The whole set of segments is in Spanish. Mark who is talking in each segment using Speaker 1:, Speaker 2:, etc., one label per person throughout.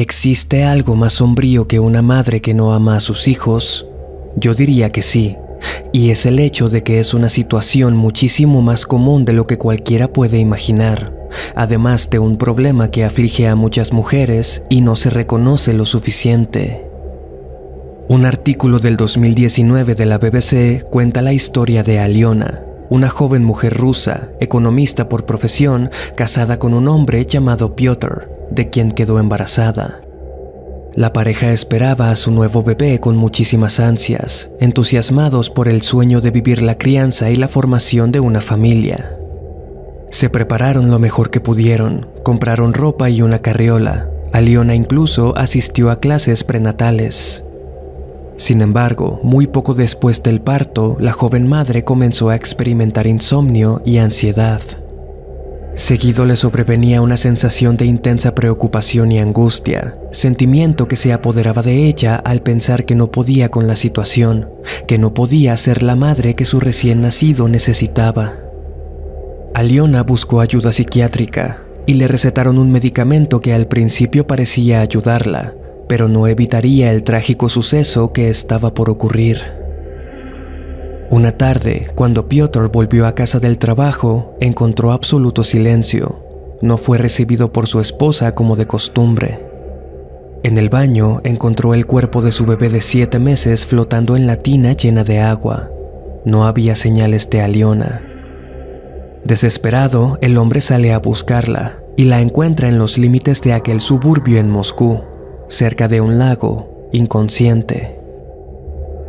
Speaker 1: ¿Existe algo más sombrío que una madre que no ama a sus hijos? Yo diría que sí, y es el hecho de que es una situación muchísimo más común de lo que cualquiera puede imaginar, además de un problema que aflige a muchas mujeres y no se reconoce lo suficiente. Un artículo del 2019 de la BBC cuenta la historia de Aliona, una joven mujer rusa, economista por profesión, casada con un hombre llamado Piotr, de quien quedó embarazada. La pareja esperaba a su nuevo bebé con muchísimas ansias, entusiasmados por el sueño de vivir la crianza y la formación de una familia. Se prepararon lo mejor que pudieron, compraron ropa y una carriola. Aliona incluso asistió a clases prenatales. Sin embargo, muy poco después del parto, la joven madre comenzó a experimentar insomnio y ansiedad. Seguido le sobrevenía una sensación de intensa preocupación y angustia, sentimiento que se apoderaba de ella al pensar que no podía con la situación, que no podía ser la madre que su recién nacido necesitaba. Aliona buscó ayuda psiquiátrica y le recetaron un medicamento que al principio parecía ayudarla, pero no evitaría el trágico suceso que estaba por ocurrir. Una tarde, cuando Piotr volvió a casa del trabajo, encontró absoluto silencio. No fue recibido por su esposa como de costumbre. En el baño encontró el cuerpo de su bebé de 7 meses flotando en la tina llena de agua. No había señales de Aliona. Desesperado, el hombre sale a buscarla y la encuentra en los límites de aquel suburbio en Moscú, cerca de un lago, inconsciente.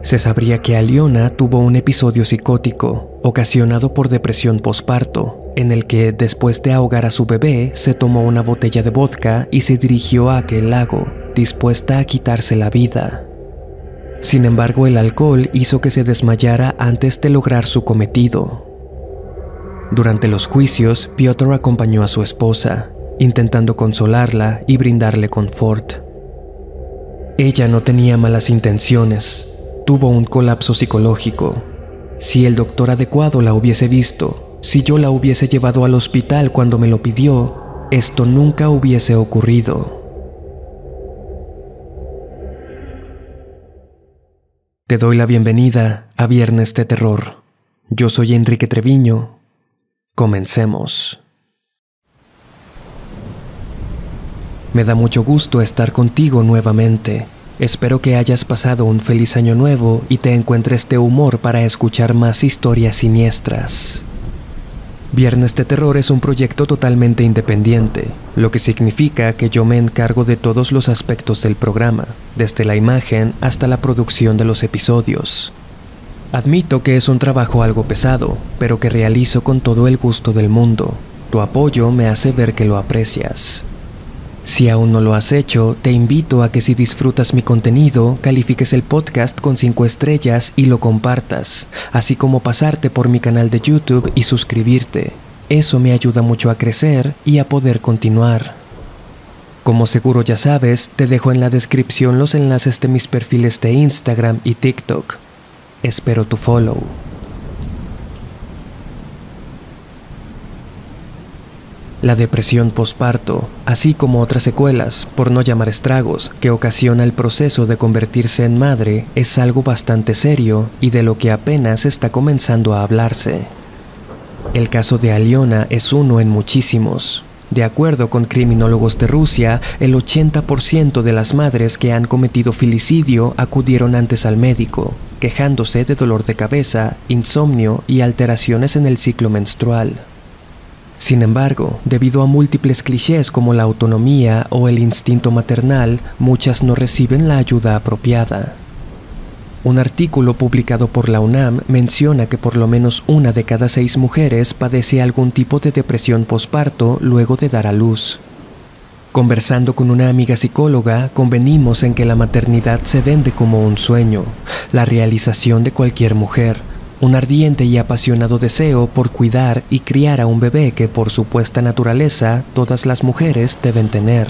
Speaker 1: Se sabría que Aliona tuvo un episodio psicótico ocasionado por depresión posparto, en el que después de ahogar a su bebé se tomó una botella de vodka y se dirigió a aquel lago, dispuesta a quitarse la vida. Sin embargo, el alcohol hizo que se desmayara antes de lograr su cometido. Durante los juicios, Piotr acompañó a su esposa, intentando consolarla y brindarle confort. Ella no tenía malas intenciones. Tuvo un colapso psicológico. Si el doctor adecuado la hubiese visto, si yo la hubiese llevado al hospital cuando me lo pidió, esto nunca hubiese ocurrido. Te doy la bienvenida a Viernes de Terror. Yo soy Enrique Treviño. Comencemos. Me da mucho gusto estar contigo nuevamente. Espero que hayas pasado un feliz año nuevo y te encuentres de humor para escuchar más historias siniestras. Viernes de Terror es un proyecto totalmente independiente, lo que significa que yo me encargo de todos los aspectos del programa, desde la imagen hasta la producción de los episodios. Admito que es un trabajo algo pesado, pero que realizo con todo el gusto del mundo. Tu apoyo me hace ver que lo aprecias. Si aún no lo has hecho, te invito a que si disfrutas mi contenido, califiques el podcast con 5 estrellas y lo compartas, así como pasarte por mi canal de YouTube y suscribirte. Eso me ayuda mucho a crecer y a poder continuar. Como seguro ya sabes, te dejo en la descripción los enlaces de mis perfiles de Instagram y TikTok. Espero tu follow. La depresión posparto, así como otras secuelas, por no llamar estragos, que ocasiona el proceso de convertirse en madre, es algo bastante serio y de lo que apenas está comenzando a hablarse. El caso de Aliona es uno en muchísimos. De acuerdo con criminólogos de Rusia, el 80% de las madres que han cometido filicidio acudieron antes al médico, quejándose de dolor de cabeza, insomnio y alteraciones en el ciclo menstrual. Sin embargo, debido a múltiples clichés como la autonomía o el instinto maternal, muchas no reciben la ayuda apropiada. Un artículo publicado por la UNAM menciona que por lo menos 1 de cada 6 mujeres padece algún tipo de depresión posparto luego de dar a luz. Conversando con una amiga psicóloga, convenimos en que la maternidad se vende como un sueño, la realización de cualquier mujer. Un ardiente y apasionado deseo por cuidar y criar a un bebé que por supuesta naturaleza todas las mujeres deben tener.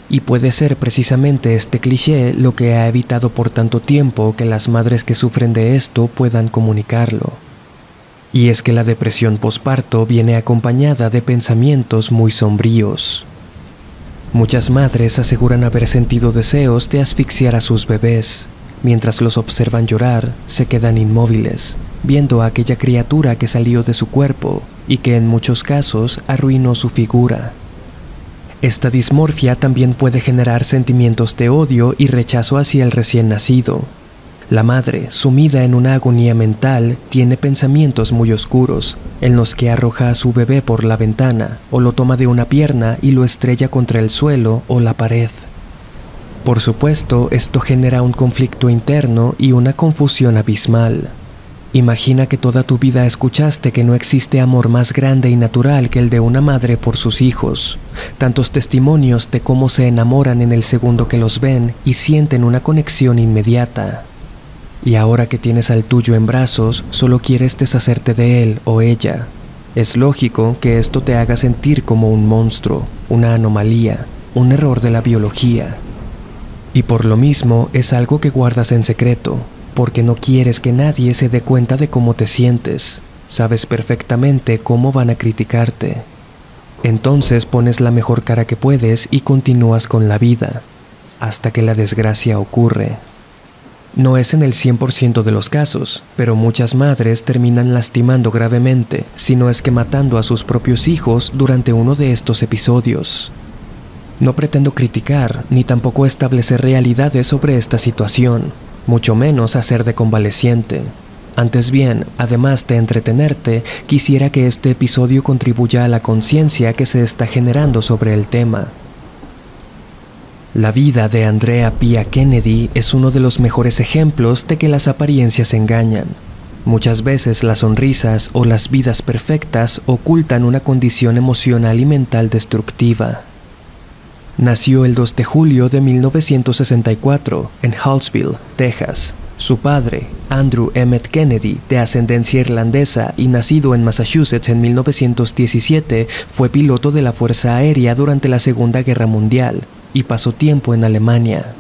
Speaker 1: Y puede ser precisamente este cliché lo que ha evitado por tanto tiempo que las madres que sufren de esto puedan comunicarlo. Y es que la depresión posparto viene acompañada de pensamientos muy sombríos. Muchas madres aseguran haber sentido deseos de asfixiar a sus bebés. Mientras los observan llorar, se quedan inmóviles, viendo a aquella criatura que salió de su cuerpo y que en muchos casos arruinó su figura. Esta dismorfia también puede generar sentimientos de odio y rechazo hacia el recién nacido. La madre, sumida en una agonía mental, tiene pensamientos muy oscuros, en los que arroja a su bebé por la ventana o lo toma de una pierna y lo estrella contra el suelo o la pared. Por supuesto, esto genera un conflicto interno y una confusión abismal. Imagina que toda tu vida escuchaste que no existe amor más grande y natural que el de una madre por sus hijos. Tantos testimonios de cómo se enamoran en el segundo que los ven y sienten una conexión inmediata. Y ahora que tienes al tuyo en brazos, solo quieres deshacerte de él o ella. Es lógico que esto te haga sentir como un monstruo, una anomalía, un error de la biología. Y por lo mismo es algo que guardas en secreto, porque no quieres que nadie se dé cuenta de cómo te sientes. Sabes perfectamente cómo van a criticarte. Entonces pones la mejor cara que puedes y continúas con la vida, hasta que la desgracia ocurre. No es en el 100% de los casos, pero muchas madres terminan lastimando gravemente, si no es que matando a sus propios hijos durante uno de estos episodios. No pretendo criticar, ni tampoco establecer realidades sobre esta situación, mucho menos hacer de convaleciente. Antes bien, además de entretenerte, quisiera que este episodio contribuya a la conciencia que se está generando sobre el tema. La vida de Andrea Pia Kennedy es uno de los mejores ejemplos de que las apariencias engañan. Muchas veces las sonrisas o las vidas perfectas ocultan una condición emocional y mental destructiva. Nació el 2 de julio de 1964 en Hallsville, Texas. Su padre, Andrew Emmett Kennedy, de ascendencia irlandesa y nacido en Massachusetts en 1917, fue piloto de la Fuerza Aérea durante la Segunda Guerra Mundial y pasó tiempo en Alemania.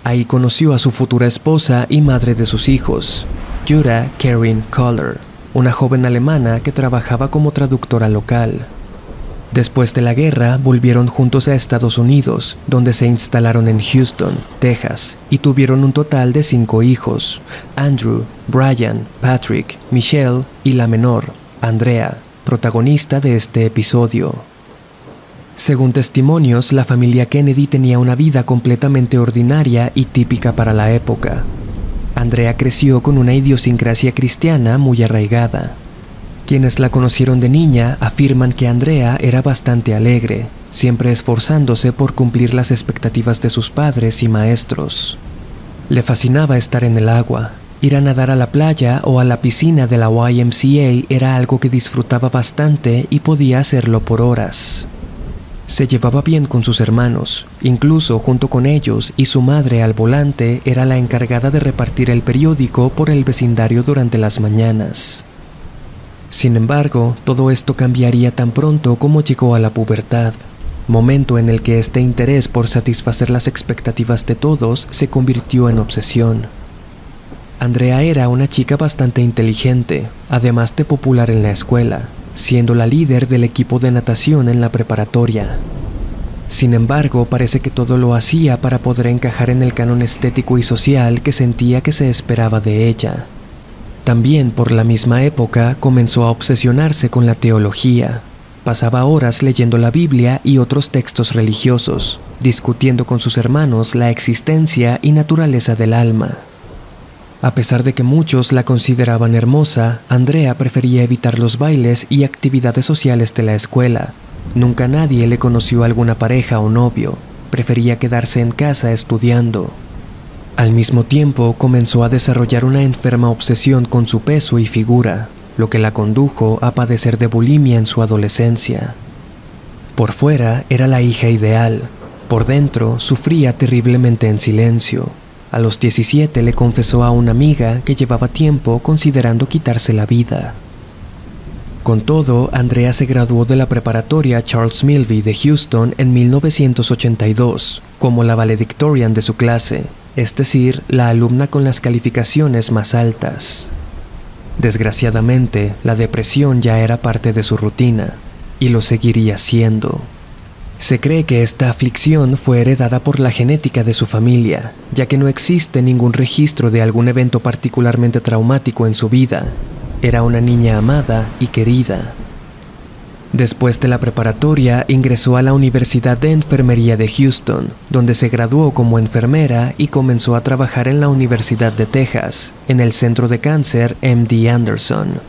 Speaker 1: Ahí conoció a su futura esposa y madre de sus hijos, Jutta Karin Kohler, una joven alemana que trabajaba como traductora local. Después de la guerra, volvieron juntos a Estados Unidos, donde se instalaron en Houston, Texas, y tuvieron un total de 5 hijos: Andrew, Brian, Patrick, Michelle y la menor, Andrea, protagonista de este episodio. Según testimonios, la familia Kennedy tenía una vida completamente ordinaria y típica para la época. Andrea creció con una idiosincrasia cristiana muy arraigada. Quienes la conocieron de niña afirman que Andrea era bastante alegre, siempre esforzándose por cumplir las expectativas de sus padres y maestros. Le fascinaba estar en el agua. Ir a nadar a la playa o a la piscina de la YMCA era algo que disfrutaba bastante y podía hacerlo por horas. Se llevaba bien con sus hermanos, incluso junto con ellos, y su madre al volante era la encargada de repartir el periódico por el vecindario durante las mañanas. Sin embargo, todo esto cambiaría tan pronto como llegó a la pubertad, momento en el que este interés por satisfacer las expectativas de todos se convirtió en obsesión. Andrea era una chica bastante inteligente, además de popular en la escuela, siendo la líder del equipo de natación en la preparatoria. Sin embargo, parece que todo lo hacía para poder encajar en el canon estético y social que sentía que se esperaba de ella. También por la misma época comenzó a obsesionarse con la teología. Pasaba horas leyendo la Biblia y otros textos religiosos, discutiendo con sus hermanos la existencia y naturaleza del alma. A pesar de que muchos la consideraban hermosa, Andrea prefería evitar los bailes y actividades sociales de la escuela. Nunca nadie le conoció alguna pareja o novio. Prefería quedarse en casa estudiando. Al mismo tiempo, comenzó a desarrollar una enferma obsesión con su peso y figura, lo que la condujo a padecer de bulimia en su adolescencia. Por fuera era la hija ideal, por dentro sufría terriblemente en silencio. A los 17 le confesó a una amiga que llevaba tiempo considerando quitarse la vida. Con todo, Andrea se graduó de la preparatoria Charles Milby de Houston en 1982, como la valedictorian de su clase, es decir, la alumna con las calificaciones más altas. Desgraciadamente, la depresión ya era parte de su rutina, y lo seguiría siendo. Se cree que esta aflicción fue heredada por la genética de su familia, ya que no existe ningún registro de algún evento particularmente traumático en su vida. Era una niña amada y querida. Después de la preparatoria, ingresó a la Universidad de Enfermería de Houston, donde se graduó como enfermera y comenzó a trabajar en la Universidad de Texas, en el Centro de Cáncer MD Anderson.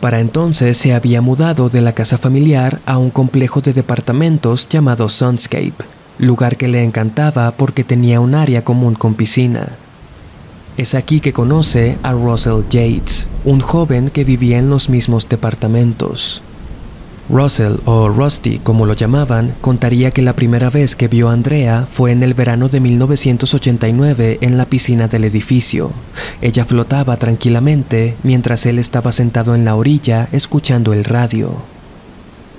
Speaker 1: Para entonces se había mudado de la casa familiar a un complejo de departamentos llamado Sunscape, lugar que le encantaba porque tenía un área común con piscina. Es aquí que conoce a Russell Yates, un joven que vivía en los mismos departamentos. Russell, o Rusty como lo llamaban, contaría que la primera vez que vio a Andrea fue en el verano de 1989 en la piscina del edificio. Ella flotaba tranquilamente mientras él estaba sentado en la orilla escuchando el radio.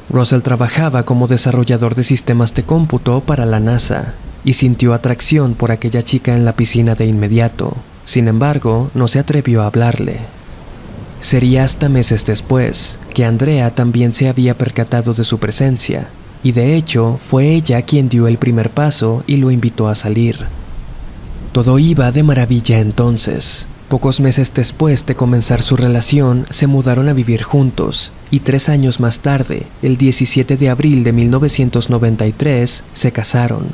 Speaker 1: Russell trabajaba como desarrollador de sistemas de cómputo para la NASA y sintió atracción por aquella chica en la piscina de inmediato. Sin embargo, no se atrevió a hablarle. Sería hasta meses después que Andrea también se había percatado de su presencia, y de hecho fue ella quien dio el primer paso y lo invitó a salir. Todo iba de maravilla entonces. Pocos meses después de comenzar su relación, se mudaron a vivir juntos, y 3 años más tarde, el 17 de abril de 1993, se casaron.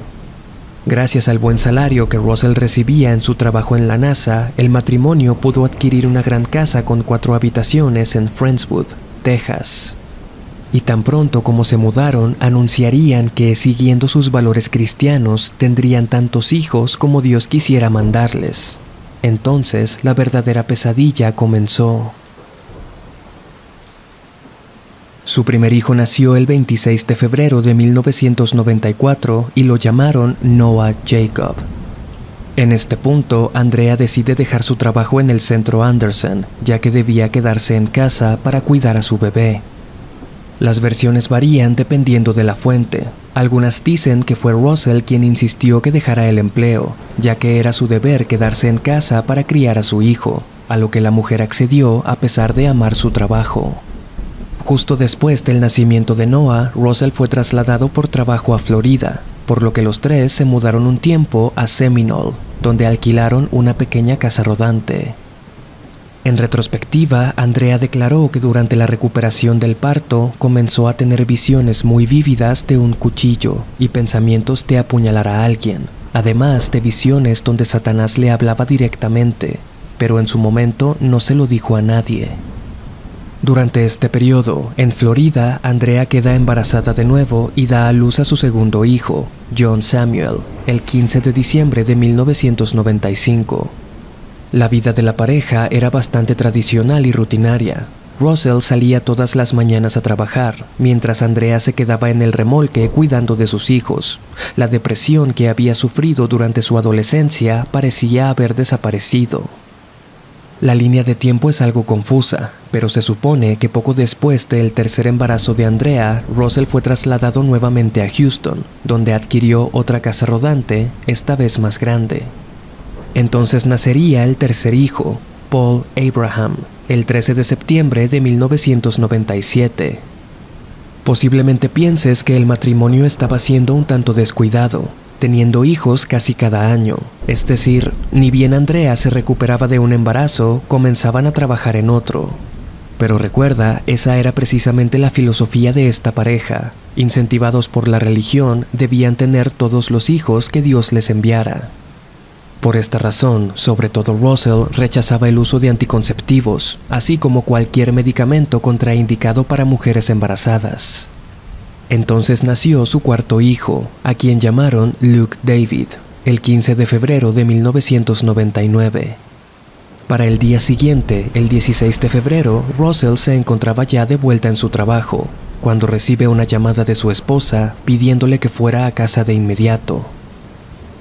Speaker 1: Gracias al buen salario que Russell recibía en su trabajo en la NASA, el matrimonio pudo adquirir una gran casa con 4 habitaciones en Friendswood, Texas. Y tan pronto como se mudaron, anunciarían que, siguiendo sus valores cristianos, tendrían tantos hijos como Dios quisiera mandarles. Entonces, la verdadera pesadilla comenzó. Su primer hijo nació el 26 de febrero de 1994 y lo llamaron Noah Jacob. En este punto, Andrea decide dejar su trabajo en el centro Anderson, ya que debía quedarse en casa para cuidar a su bebé. Las versiones varían dependiendo de la fuente. Algunas dicen que fue Russell quien insistió que dejara el empleo, ya que era su deber quedarse en casa para criar a su hijo, a lo que la mujer accedió a pesar de amar su trabajo. Justo después del nacimiento de Noah, Russell fue trasladado por trabajo a Florida, por lo que los tres se mudaron un tiempo a Seminole, donde alquilaron una pequeña casa rodante. En retrospectiva, Andrea declaró que durante la recuperación del parto comenzó a tener visiones muy vívidas de un cuchillo y pensamientos de apuñalar a alguien, además de visiones donde Satanás le hablaba directamente, pero en su momento no se lo dijo a nadie. Durante este periodo, en Florida, Andrea queda embarazada de nuevo y da a luz a su segundo hijo, John Samuel, el 15 de diciembre de 1995. La vida de la pareja era bastante tradicional y rutinaria. Russell salía todas las mañanas a trabajar, mientras Andrea se quedaba en el remolque cuidando de sus hijos. La depresión que había sufrido durante su adolescencia parecía haber desaparecido. La línea de tiempo es algo confusa, pero se supone que poco después del tercer embarazo de Andrea, Russell fue trasladado nuevamente a Houston, donde adquirió otra casa rodante, esta vez más grande. Entonces nacería el tercer hijo, Paul Abraham, el 13 de septiembre de 1997. Posiblemente pienses que el matrimonio estaba siendo un tanto descuidado, teniendo hijos casi cada año. Es decir, ni bien Andrea se recuperaba de un embarazo, comenzaban a trabajar en otro. Pero recuerda, esa era precisamente la filosofía de esta pareja. Incentivados por la religión, debían tener todos los hijos que Dios les enviara. Por esta razón, sobre todo Russell rechazaba el uso de anticonceptivos, así como cualquier medicamento contraindicado para mujeres embarazadas. Entonces nació su cuarto hijo, a quien llamaron Luke David, el 15 de febrero de 1999. Para el día siguiente, el 16 de febrero, Russell se encontraba ya de vuelta en su trabajo, cuando recibe una llamada de su esposa pidiéndole que fuera a casa de inmediato.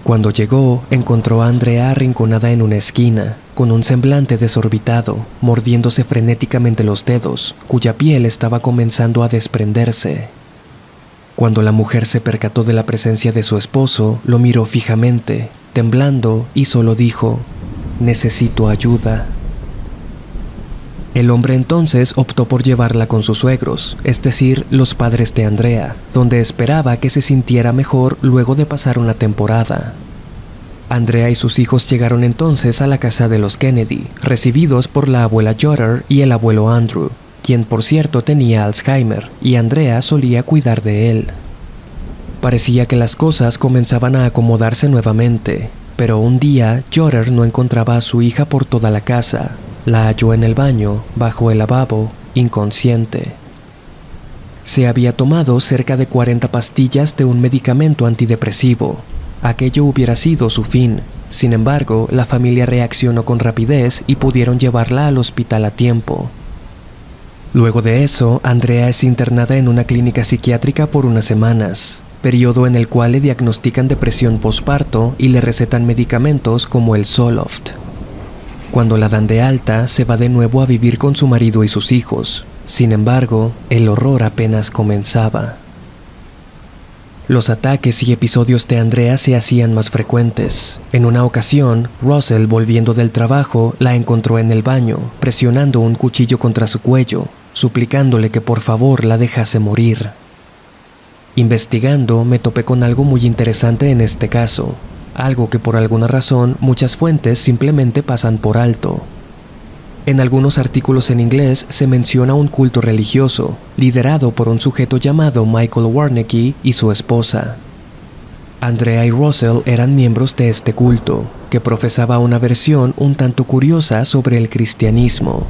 Speaker 1: Cuando llegó, encontró a Andrea arrinconada en una esquina, con un semblante desorbitado, mordiéndose frenéticamente los dedos, cuya piel estaba comenzando a desprenderse. Cuando la mujer se percató de la presencia de su esposo, lo miró fijamente, temblando, y solo dijo: «Necesito ayuda». El hombre entonces optó por llevarla con sus suegros, es decir, los padres de Andrea, donde esperaba que se sintiera mejor luego de pasar una temporada. Andrea y sus hijos llegaron entonces a la casa de los Kennedy, recibidos por la abuela Jotter y el abuelo Andrew, quien por cierto tenía Alzheimer, y Andrea solía cuidar de él. Parecía que las cosas comenzaban a acomodarse nuevamente, pero un día Jotter no encontraba a su hija por toda la casa. La halló en el baño, bajo el lavabo, inconsciente. Se había tomado cerca de 40 pastillas de un medicamento antidepresivo. Aquello hubiera sido su fin. Sin embargo, la familia reaccionó con rapidez y pudieron llevarla al hospital a tiempo. Luego de eso, Andrea es internada en una clínica psiquiátrica por unas semanas, periodo en el cual le diagnostican depresión posparto y le recetan medicamentos como el Zoloft. Cuando la dan de alta, se va de nuevo a vivir con su marido y sus hijos. Sin embargo, el horror apenas comenzaba. Los ataques y episodios de Andrea se hacían más frecuentes. En una ocasión, Russell, volviendo del trabajo, la encontró en el baño, presionando un cuchillo contra su cuello, suplicándole que por favor la dejase morir. Investigando, me topé con algo muy interesante en este caso. Algo que por alguna razón muchas fuentes simplemente pasan por alto. En algunos artículos en inglés se menciona un culto religioso, liderado por un sujeto llamado Michael Warnecke y su esposa. Andrea y Russell eran miembros de este culto, que profesaba una versión un tanto curiosa sobre el cristianismo.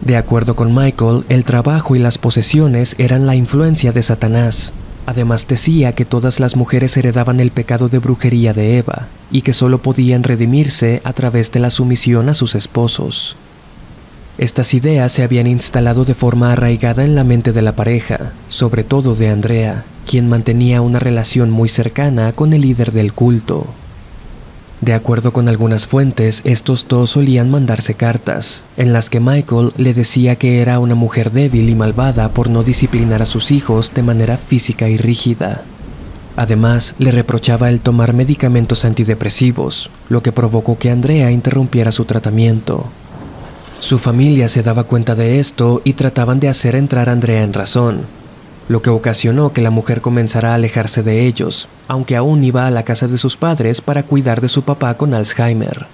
Speaker 1: De acuerdo con Michael, el trabajo y las posesiones eran la influencia de Satanás. Además decía que todas las mujeres heredaban el pecado de brujería de Eva y que solo podían redimirse a través de la sumisión a sus esposos. Estas ideas se habían instalado de forma arraigada en la mente de la pareja, sobre todo de Andrea, quien mantenía una relación muy cercana con el líder del culto. De acuerdo con algunas fuentes, estos dos solían mandarse cartas, en las que Michael le decía que era una mujer débil y malvada por no disciplinar a sus hijos de manera física y rígida. Además, le reprochaba el tomar medicamentos antidepresivos, lo que provocó que Andrea interrumpiera su tratamiento. Su familia se daba cuenta de esto y trataban de hacer entrar a Andrea en razón, lo que ocasionó que la mujer comenzara a alejarse de ellos, aunque aún iba a la casa de sus padres para cuidar de su papá con Alzheimer.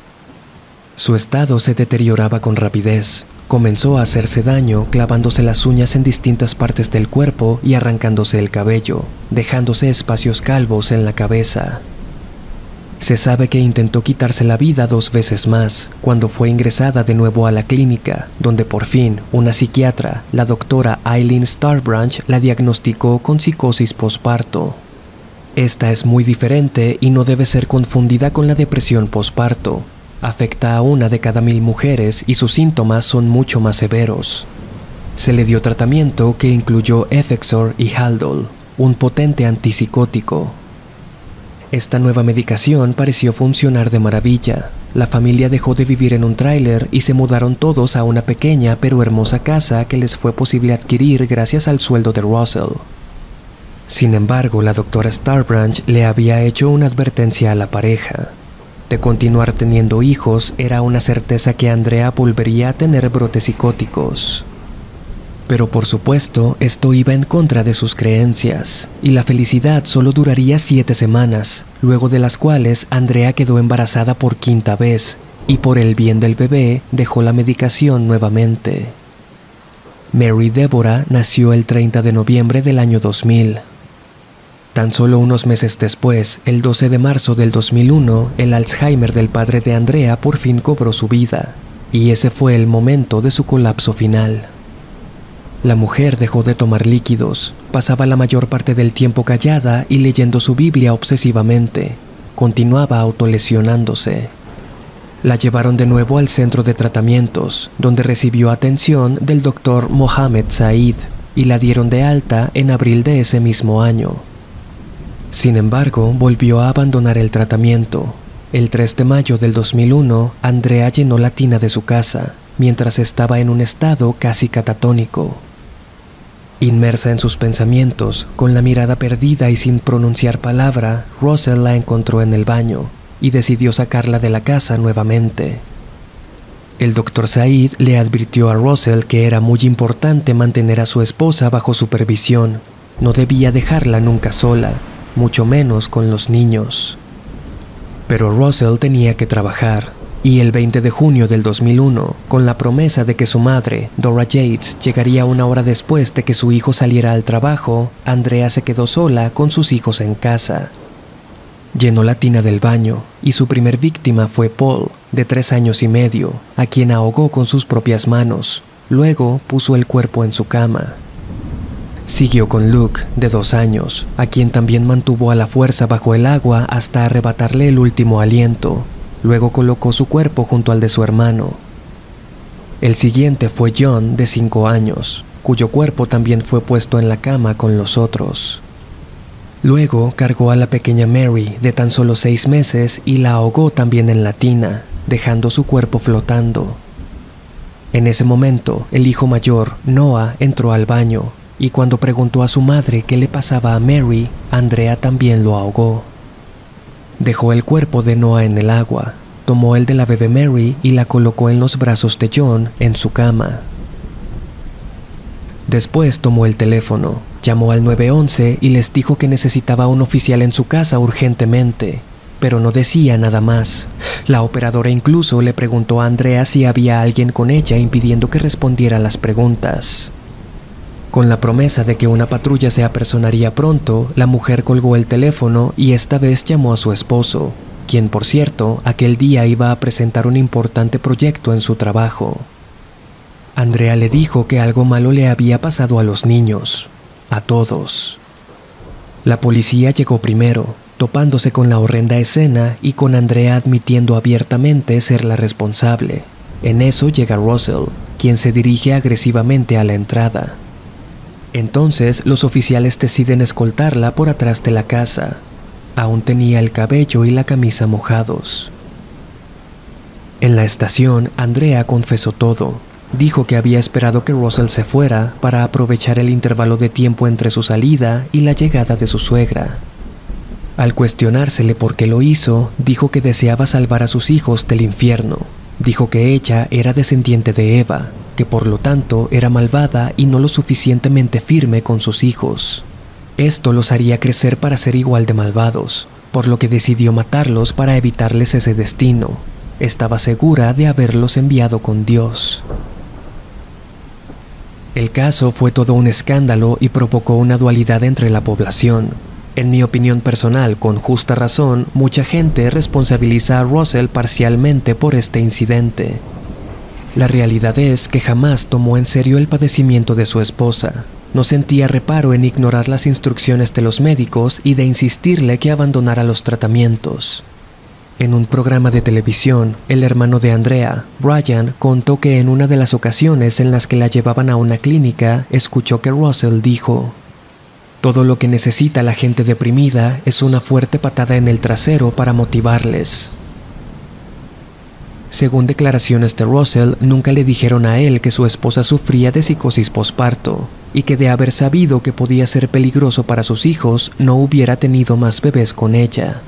Speaker 1: Su estado se deterioraba con rapidez. Comenzó a hacerse daño clavándose las uñas en distintas partes del cuerpo y arrancándose el cabello, dejándose espacios calvos en la cabeza. Se sabe que intentó quitarse la vida 2 veces más, cuando fue ingresada de nuevo a la clínica, donde por fin una psiquiatra, la doctora Eileen Starbranch, la diagnosticó con psicosis posparto. Esta es muy diferente y no debe ser confundida con la depresión posparto. Afecta a 1 de cada 1000 mujeres y sus síntomas son mucho más severos. Se le dio tratamiento que incluyó Effexor y Haldol, un potente antipsicótico. Esta nueva medicación pareció funcionar de maravilla. La familia dejó de vivir en un tráiler y se mudaron todos a una pequeña pero hermosa casa que les fue posible adquirir gracias al sueldo de Russell. Sin embargo, la doctora Starbranch le había hecho una advertencia a la pareja. De continuar teniendo hijos, era una certeza que Andrea volvería a tener brotes psicóticos. Pero por supuesto, esto iba en contra de sus creencias, y la felicidad solo duraría 7 semanas, luego de las cuales Andrea quedó embarazada por 5ª vez, y por el bien del bebé dejó la medicación nuevamente. Mary Deborah nació el 30 de noviembre del año 2000. Tan solo unos meses después, el 12 de marzo del 2001, el Alzheimer del padre de Andrea por fin cobró su vida, y ese fue el momento de su colapso final. La mujer dejó de tomar líquidos, pasaba la mayor parte del tiempo callada y leyendo su Biblia obsesivamente. Continuaba autolesionándose. La llevaron de nuevo al centro de tratamientos, donde recibió atención del doctor Mohammed Said, y la dieron de alta en abril de ese mismo año. Sin embargo, volvió a abandonar el tratamiento. El 3 de mayo del 2001, Andrea llenó la tina de su casa, mientras estaba en un estado casi catatónico. Inmersa en sus pensamientos, con la mirada perdida y sin pronunciar palabra, Russell la encontró en el baño y decidió sacarla de la casa nuevamente. El Dr. Said le advirtió a Russell que era muy importante mantener a su esposa bajo supervisión. No debía dejarla nunca sola, mucho menos con los niños. Pero Russell tenía que trabajar, y el 20 de junio del 2001, con la promesa de que su madre, Dora Yates, llegaría una hora después de que su hijo saliera al trabajo, Andrea se quedó sola con sus hijos en casa. Llenó la tina del baño, y su primer víctima fue Paul, de 3 años y medio, a quien ahogó con sus propias manos. Luego puso el cuerpo en su cama. Siguió con Luke, de 2 años, a quien también mantuvo a la fuerza bajo el agua hasta arrebatarle el último aliento. Luego colocó su cuerpo junto al de su hermano. El siguiente fue John, de 5 años, cuyo cuerpo también fue puesto en la cama con los otros. Luego cargó a la pequeña Mary, de tan solo 6 meses, y la ahogó también en la tina, dejando su cuerpo flotando. En ese momento, el hijo mayor, Noah, entró al baño, y cuando preguntó a su madre qué le pasaba a Mary, Andrea también lo ahogó. Dejó el cuerpo de Noah en el agua, tomó el de la bebé Mary y la colocó en los brazos de John en su cama. Después tomó el teléfono, llamó al 911 y les dijo que necesitaba un oficial en su casa urgentemente, pero no decía nada más. La operadora incluso le preguntó a Andrea si había alguien con ella impidiendo que respondiera a las preguntas. Con la promesa de que una patrulla se apersonaría pronto, la mujer colgó el teléfono y esta vez llamó a su esposo, quien por cierto aquel día iba a presentar un importante proyecto en su trabajo. Andrea le dijo que algo malo le había pasado a los niños, a todos. La policía llegó primero, topándose con la horrenda escena y con Andrea admitiendo abiertamente ser la responsable. En eso llega Russell, quien se dirige agresivamente a la entrada. Entonces los oficiales deciden escoltarla por atrás de la casa. Aún tenía el cabello y la camisa mojados. En la estación, Andrea confesó todo. Dijo que había esperado que Russell se fuera para aprovechar el intervalo de tiempo entre su salida y la llegada de su suegra. Al cuestionársele por qué lo hizo, dijo que deseaba salvar a sus hijos del infierno. Dijo que ella era descendiente de Eva, que por lo tanto era malvada y no lo suficientemente firme con sus hijos. Esto los haría crecer para ser igual de malvados, por lo que decidió matarlos para evitarles ese destino. Estaba segura de haberlos enviado con Dios. El caso fue todo un escándalo y provocó una dualidad entre la población. En mi opinión personal, con justa razón, mucha gente responsabiliza a Russell parcialmente por este incidente. La realidad es que jamás tomó en serio el padecimiento de su esposa. No sentía reparo en ignorar las instrucciones de los médicos y de insistirle que abandonara los tratamientos. En un programa de televisión, el hermano de Andrea, Brian, contó que en una de las ocasiones en las que la llevaban a una clínica, escuchó que Russell dijo: "Todo lo que necesita la gente deprimida es una fuerte patada en el trasero para motivarles". Según declaraciones de Russell, nunca le dijeron a él que su esposa sufría de psicosis posparto y que de haber sabido que podía ser peligroso para sus hijos, no hubiera tenido más bebés con ella.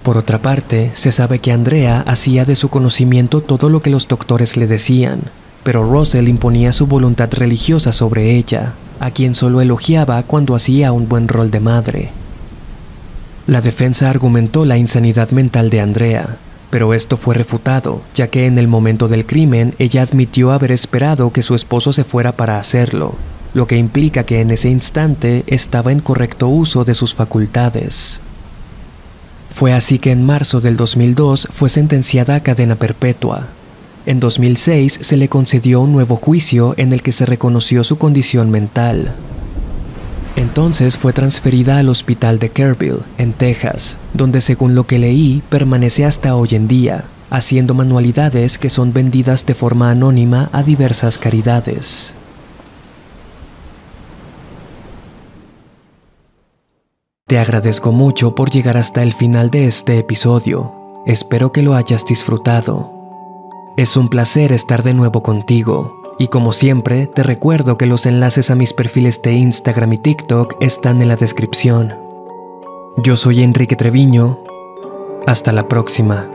Speaker 1: Por otra parte, se sabe que Andrea hacía de su conocimiento todo lo que los doctores le decían, pero Russell imponía su voluntad religiosa sobre ella, a quien solo elogiaba cuando hacía un buen rol de madre. La defensa argumentó la insanidad mental de Andrea, pero esto fue refutado, ya que en el momento del crimen ella admitió haber esperado que su esposo se fuera para hacerlo, lo que implica que en ese instante estaba en correcto uso de sus facultades. Fue así que en marzo del 2002 fue sentenciada a cadena perpetua. En 2006 se le concedió un nuevo juicio en el que se reconoció su condición mental. Entonces fue transferida al hospital de Kerrville, en Texas, donde según lo que leí permanece hasta hoy en día, haciendo manualidades que son vendidas de forma anónima a diversas caridades. Te agradezco mucho por llegar hasta el final de este episodio. Espero que lo hayas disfrutado. Es un placer estar de nuevo contigo. Y como siempre, te recuerdo que los enlaces a mis perfiles de Instagram y TikTok están en la descripción. Yo soy Enrique Treviño. Hasta la próxima.